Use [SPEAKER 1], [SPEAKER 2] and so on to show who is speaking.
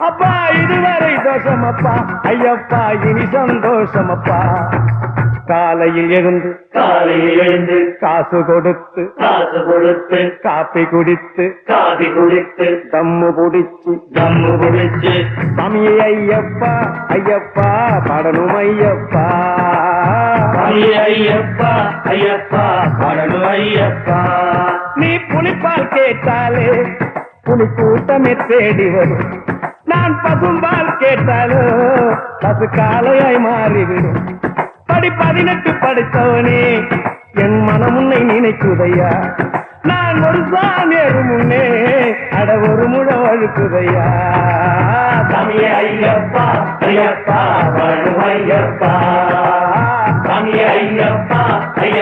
[SPEAKER 1] அப்பா இதுவரை தோஷமப்பா ஐயப்பா இனி சந்தோஷமப்பா காலையில் எழுந்து காசு கொடுத்து காப்பி குடித்து தம்மு புடிச்சு சாமி ஐயப்பா ஐயப்பா பாடணும் ஐயப்பா
[SPEAKER 2] ஐயப்பா பாடணும் ஐயப்பா.
[SPEAKER 1] நீ புலிப்பால் கேட்டாலே புலி கூட்டமே தேடி வரும் நான் பசும்பால் கேட்டாலோ பசு காலையாய் மாறிவிடும் படி 18 படித்தவனே என் மனம் உன்னை நினைக்குதையா நான் ஒரு சாமியரு முன்னே அட ஒரு முழ அழுக்குதையா
[SPEAKER 2] சாமி ஐயப்பா ஐயப்பா பாடணும் ஐயப்பா. சாமி ஐயப்பா ஐயப்பா